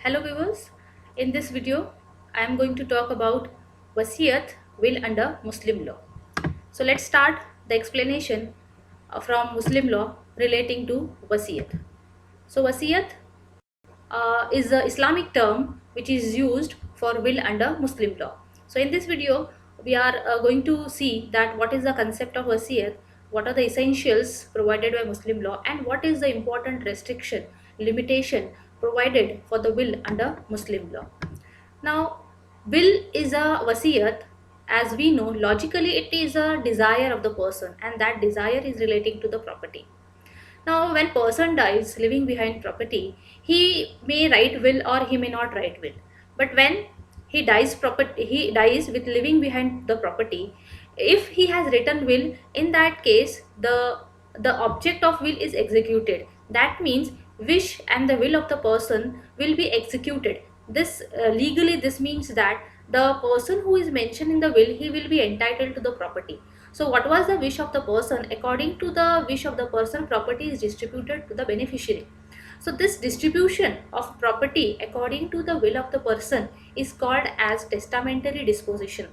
Hello viewers, in this video I am going to talk about Wasiyat will under Muslim law. So let's start the explanation from Muslim law relating to Wasiyat. So Wasiyat is a Islamic term which is used for will under Muslim law. So in this video we are going to see that what is the concept of Wasiyat, what are the essentials provided by Muslim law, and what is the important restriction, limitation provided for the will under Muslim law. Now, will is a wasiyat. As we know, logically it is a desire of the person, and that desire is relating to the property. Now, when person dies, leaving behind property, he may write will or he may not write will. But when he dies with leaving behind the property. If he has written will, in that case, the object of will is executed. That means wish and the will of the person will be executed. This legally this means that the person who is mentioned in the will, he will be entitled to the property. So what was the wish of the person? According to the wish of the person, property is distributed to the beneficiary. So this distribution of property according to the will of the person is called as testamentary disposition.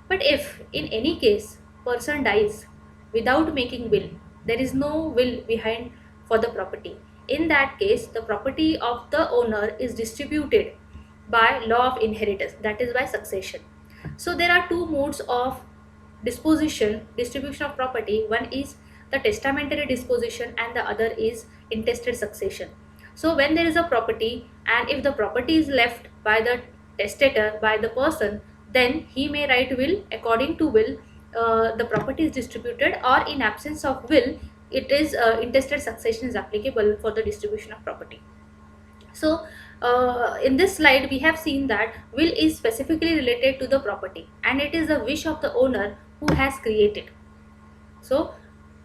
But if in any case person dies without making will, there is no will behind for the property. In that case, the property of the owner is distributed by law of inheritance, that is by succession. So there are two modes of distribution of property. One is the testamentary disposition and the other is intestate succession. So when there is a property and if the property is left by the testator, by the person, then he may write will. According to will, the property is distributed, or in absence of will, it is intestate succession is applicable for the distribution of property. So in this slide we have seen that will is specifically related to the property and it is the wish of the owner who has created. So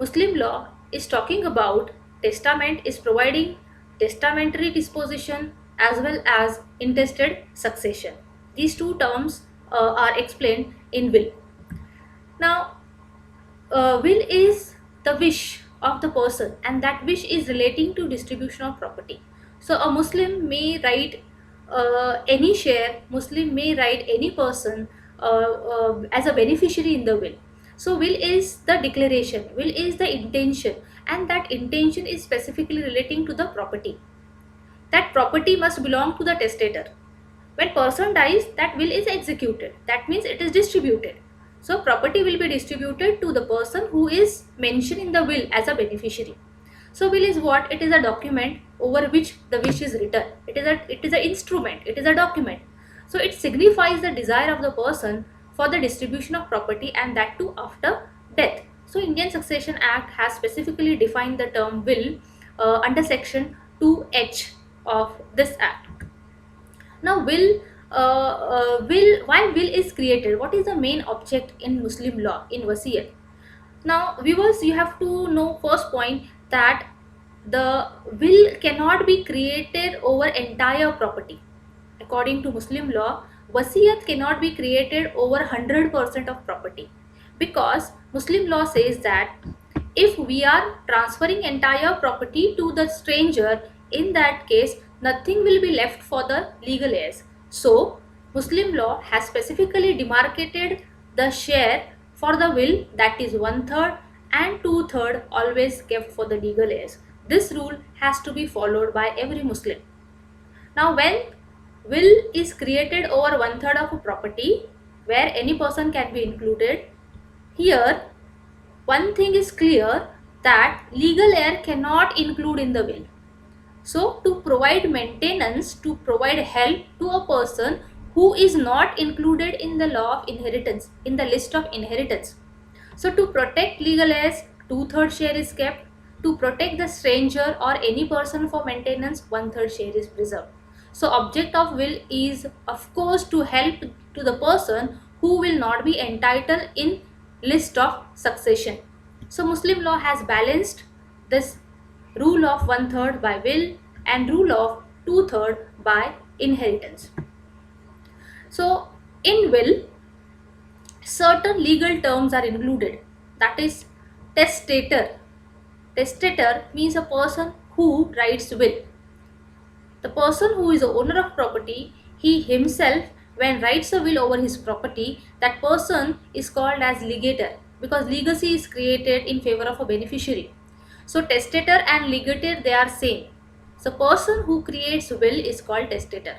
Muslim law is talking about testament is providing testamentary disposition as well as intestate succession. These two terms are explained in will. Now will is the wish of the person and that wish is relating to distribution of property. So a Muslim may write any share, Muslim may write any person as a beneficiary in the will. So will is the declaration, will is the intention, and that intention is specifically relating to the property. That property must belong to the testator. When person dies, that will is executed. That means it is distributed. So property will be distributed to the person who is mentioned in the will as a beneficiary. So will is what? It is a document over which the wish is written. It is an instrument. It is a document. So it signifies the desire of the person for the distribution of property, and that too after death. So Indian Succession Act has specifically defined the term will under section 2H of this act. Now why will is created? What is the main object in Muslim law in wasiyat? Now viewers, you have to know first point that the will cannot be created over entire property. According to Muslim law, wasiyat cannot be created over 100% of property, because Muslim law says that if we are transferring entire property to the stranger, in that case nothing will be left for the legal heirs. So Muslim law has specifically demarcated the share for the will, that is 1/3 and 2/3 always kept for the legal heirs. This rule has to be followed by every Muslim. Now when will is created over 1/3 of a property where any person can be included, here one thing is clear, that legal heir cannot include in the will. So to provide maintenance, to provide help to a person who is not included in the law of inheritance, in the list of inheritance. So to protect legal heirs, 2/3 share is kept. To protect the stranger or any person for maintenance, 1/3 share is preserved. So object of will is of course to help to the person who will not be entitled in list of succession. So Muslim law has balanced this rule of 1/3 by will and rule of 2/3 by inheritance. So in will, certain legal terms are included, that is testator. Testator means a person who writes will. The person who is the owner of property, he himself, when writes a will over his property, that person is called as legator, because legacy is created in favor of a beneficiary. So testator and legator, they are same. So person who creates will is called testator.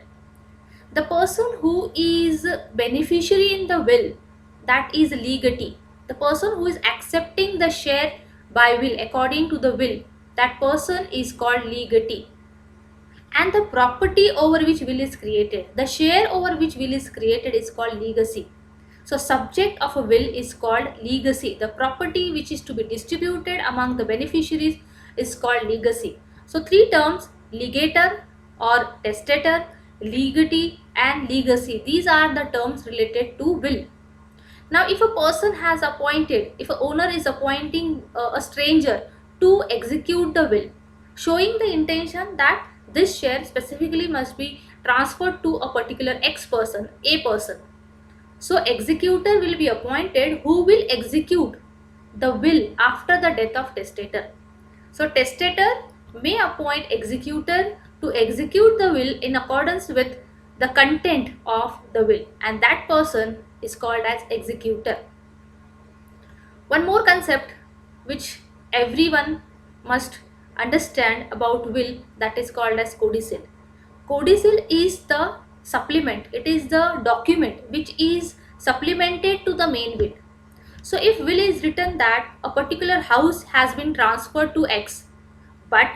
The person who is beneficiary in the will, that is legatee. The person who is accepting the share by will according to the will, that person is called legatee. And the property over which will is created, the share over which will is created, is called legacy. So subject of a will is called legacy. The property which is to be distributed among the beneficiaries is called legacy. So three terms: legator or testator, legatee and legacy. These are the terms related to will. Now if a person has appointed, if a owner is appointing a stranger to execute the will, showing the intention that this share specifically must be transferred to a particular X person, A person. So executor will be appointed who will execute the will after the death of testator. So testator may appoint executor to execute the will in accordance with the content of the will, and that person is called as executor. One more concept which everyone must understand about will, that is called as codicil. Codicil is the supplement, it is the document which is supplemented to the main will. So if will is written that a particular house has been transferred to X, but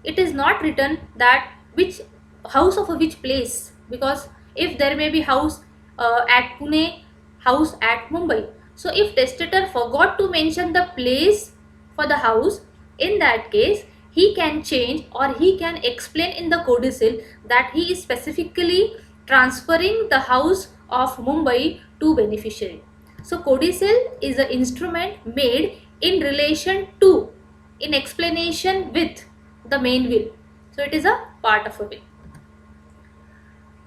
it is not written that which house of which place, because if there may be house at Pune, house at Mumbai. So if testator forgot to mention the place for the house, in that case he can change or he can explain in the codicil that he is specifically transferring the house of Mumbai to beneficiary. So codicil is an instrument made in relation to, in explanation with the main will. So it is a part of a will.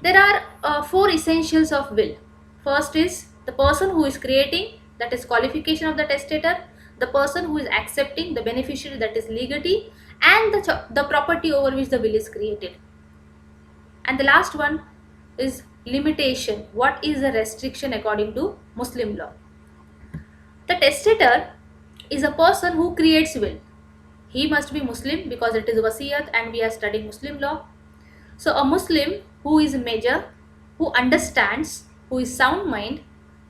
There are four essentials of will. First is the person who is creating, that is qualification of the testator, the person who is accepting, the beneficiary, that is legatee, and the property over which the will is created. And the last one is limitation. What is the restriction according to Muslim law? The testator is a person who creates will. He must be Muslim because it is wasiyat and we are studying Muslim law. So a Muslim who is major, who understands, who is sound mind,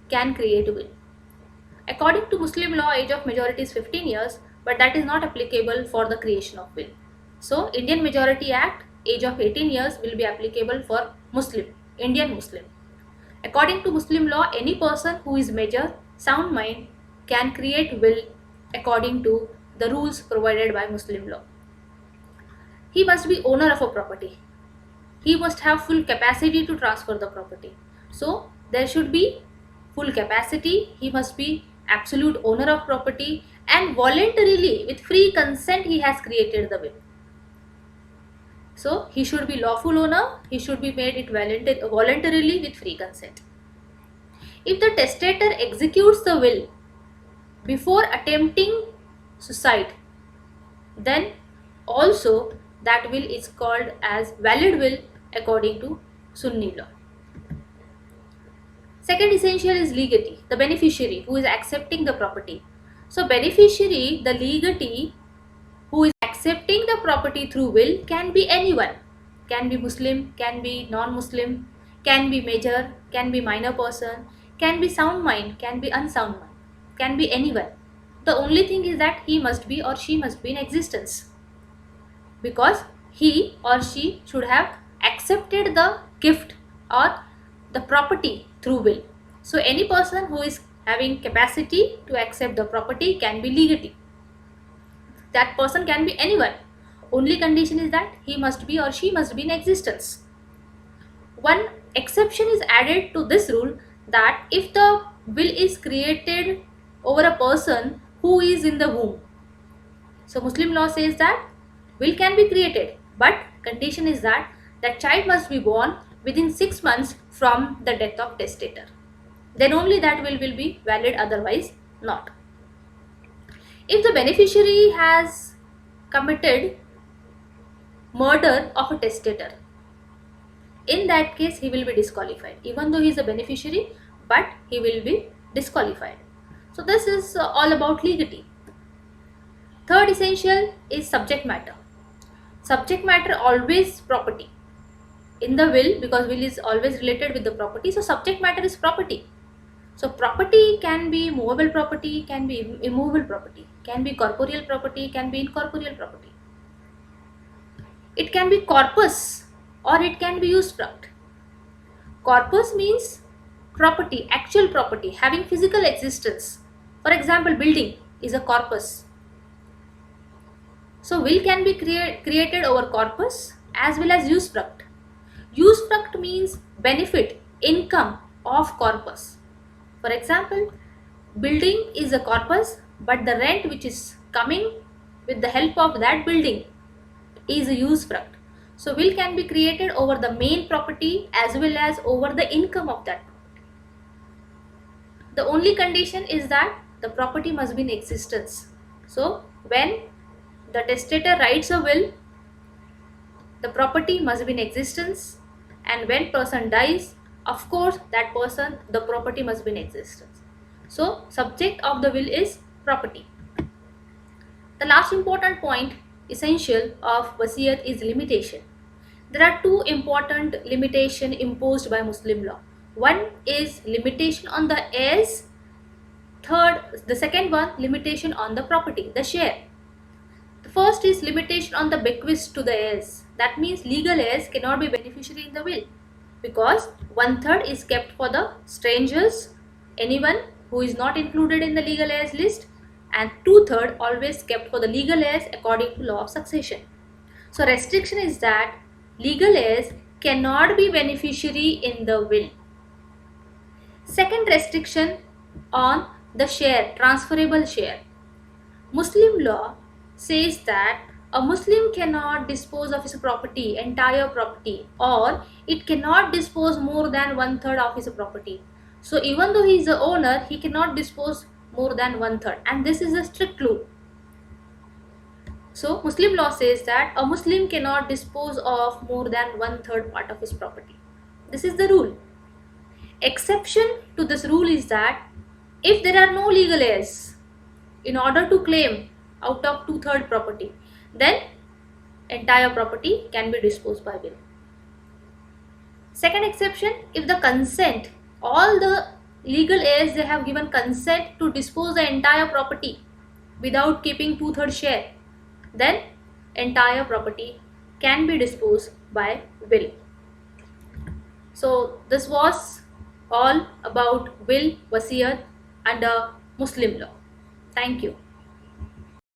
can create will. According to Muslim law, age of majority is 15 years, but that is not applicable for the creation of will. So Indian Majority Act, age of 18 years will be applicable for Muslim, Indian Muslim. According to Muslim law, any person who is major, sound mind, can create will according to the rules provided by Muslim law. He must be owner of a property. He must have full capacity to transfer the property. So there should be full capacity. He must be absolute owner of property, and voluntarily with free consent he has created the will. So he should be lawful owner. He should be made it voluntarily with free consent. If the testator executes the will before attempting suicide, then also that will is called as valid will according to Sunni law. Second essential is legatee, the beneficiary who is accepting the property. So beneficiary, the legatee who is accepting the property through will, can be anyone. Can be Muslim, can be non-Muslim, can be major, can be minor person, can be sound mind, can be unsound mind, can be anyone. The only thing is that he must be or she must be in existence, because he or she should have accepted the gift or the property through will. So any person who is having capacity to accept the property can be legatee. That person can be anyone. Only condition is that he must be or she must be in existence. One exception is added to this rule, that if the will is created over a person who is in the womb. So Muslim law says that will can be created, but condition is that that child must be born within 6 months from the death of testator. Then only that will be valid, otherwise not. If the beneficiary has committed murder of a testator, in that case he will be disqualified, even though he is a beneficiary, but he will be disqualified. So this is all about legality. Third essential is subject matter. Subject matter always property in the will, because will is always related with the property, so subject matter is property. So property can be movable property, can be immovable property, can be corporeal property, can be incorporeal property. It can be corpus or it can be usufruct. Corpus means property, actual property having physical existence. For example, building is a corpus. So will can be created over corpus as well as usufruct. Usufruct means benefit, income of corpus. For example, building is a corpus, but the rent which is coming with the help of that building is a usufruct. So will can be created over the main property as well as over the income of that property. The only condition is that the property must be in existence. So when the testator writes a will, the property must be in existence, and when person dies, of course that person, the property must be in existence. So subject of the will is property. The last important point, essential of wasiyat, is limitation. There are two important limitations imposed by Muslim law. One is limitation on the heirs. The second one, limitation on the property, the share. The first is limitation on the bequest to the heirs. That means legal heirs cannot be beneficiary in the will, because 1/3 is kept for the strangers, anyone who is not included in the legal heirs list, and 2/3 always kept for the legal heirs according to law of succession. So restriction is that legal heirs cannot be beneficiary in the will. Second restriction on the share, transferable share. Muslim law says that a Muslim cannot dispose of his property, entire property, or it cannot dispose more than 1/3 of his property. So even though he is the owner, he cannot dispose more than 1/3, and this is a strict rule. So Muslim law says that a Muslim cannot dispose of more than 1/3 part of his property. This is the rule. Exception to this rule is that if there are no legal heirs in order to claim out of 2/3 property, then entire property can be disposed by will. Second exception, if the consent, all the legal heirs, they have given consent to dispose the entire property without keeping 2/3 share, then entire property can be disposed by will. So this was all about will, wasiyat under Muslim law. Thank you.